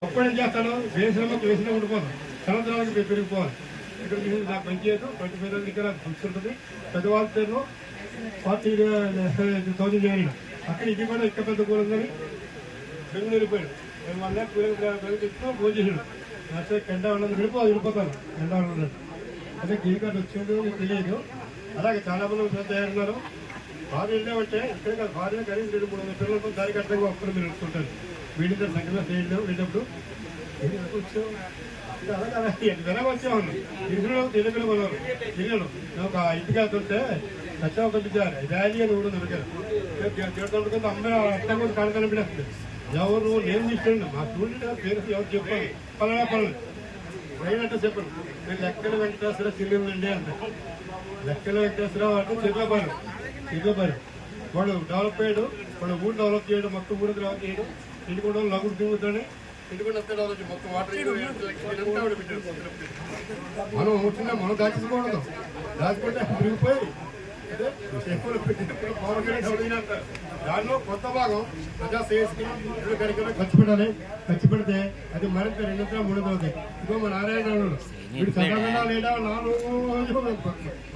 అప్పుడు ఏం చేస్తాను వేసినమ్మకి వేసిన ఉండిపోతాం సంవత్సరానికి పెరిగిపోవాలి. ఇక్కడ నాకు మంచి 25,000 ఇక్కడ ఫిక్స్ ఉంటుంది. పెద్దవాళ్ళ పేరు 40,000 చేయాలి. అక్కడ ఇది కూడా ఇక్కడ పెద్ద కూర ఉందని బెంగళూరు వెళ్ళిపోయాడు. మేము వల్ల కూర తెచ్చుకో భోజనం చేసాడు. అసలు ఎండ ఉన్నది వెళ్ళిపోతాను ఎండ ఉన్నది. అదే గ్రీన్ కార్డు వచ్చేది తెలియదు. అలాగే చాలా మంది తయారున్నారు. భార్య వెళ్ళామంటే ఇక్కడే కాదు భార్య కనీసం 200-300 పిల్లలతో దారి కట్టంగా ఒక్కరు మీరు నడుచుకుంటారు. వీడితో సంఖ్యలో చేయడం వెళ్ళినప్పుడు వచ్చాం వెనక వచ్చామన్నా తెలుగులో మనం తెలియను. ఒక ఇంటికి వెళ్తుంటే నచ్చా పంపించారు ర్యాలీ అని కూడా దొరికారు. తిడుతుంటే అమ్మాయి అర్థం కూడా కాడ కనిపిస్తుంది. ఎవరు నేను తీసుకోండి మా స్టూడెంట్ పేరు ఎవరు చెప్పాను పలానా పనులు అయినట్టు చెప్పాను. నేను లెక్కల వెంకటేశ్వర చిల్లుందండి అంట. లెక్కల వెంకటేశ్వరరావు అంటే చిర్లపారు వాడు డెవలప్ అయ్యాడు. వాడు ఊరు డెవలప్ చేయడం మొత్తం ఊరు డెవలప్ చేయడం. ఇంటి కూడా లగుడు దిగుతాడు. ఇంటి కూడా అంతా డెవలప్ మొత్తం వాటర్ పెట్టాడు. మనం వచ్చినా మనం దాచుకోకూడదు. దాచుకుంటే తిరిగిపోయి అదే ఎక్కువ పెట్టినప్పుడు పవన్ కళ్యాణ్ అంటారు. దానిలో కొత్త భాగం ప్రజా శ్రేయస్కి కార్యక్రమం ఖర్చు పెట్టాలి. ఖర్చు పెడితే అది మరింత 2-3 అవుతాయి. ఇదిగో మా నారాయణ వీడు చదవకుండా లేదా 4 రోజులు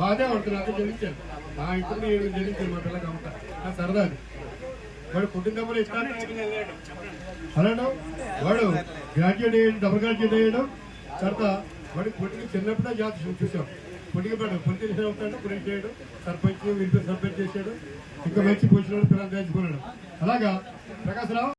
బాధే ఉంటుంది. అది జరించాను మా ఇంటిని 7 జరించాను మా పిల్లకి అమ్ముతా. నా సరదా అది. వాడు పుట్టినప్పుడు ఇస్తాను అలాంటి వాడు గ్రాడ్యుయేట్ అయ్యాడు, డబుల్ గ్రాడ్యుయేట్ అయ్యాడు. తర్వాత వాడికి పుట్టిన చిన్నప్పుడే జాతి చూసాం. పుట్టికి పడ్డాడు పొలిటీషియన్ అవుతాడు. పులిటి చేయడం సర్పంచ్ సర్పంచ్ చేశాడు. ఇంకా మంచి పొజిషన్ పిల్లలు తెచ్చుకున్నాడు. అలాగా ప్రకాశరావు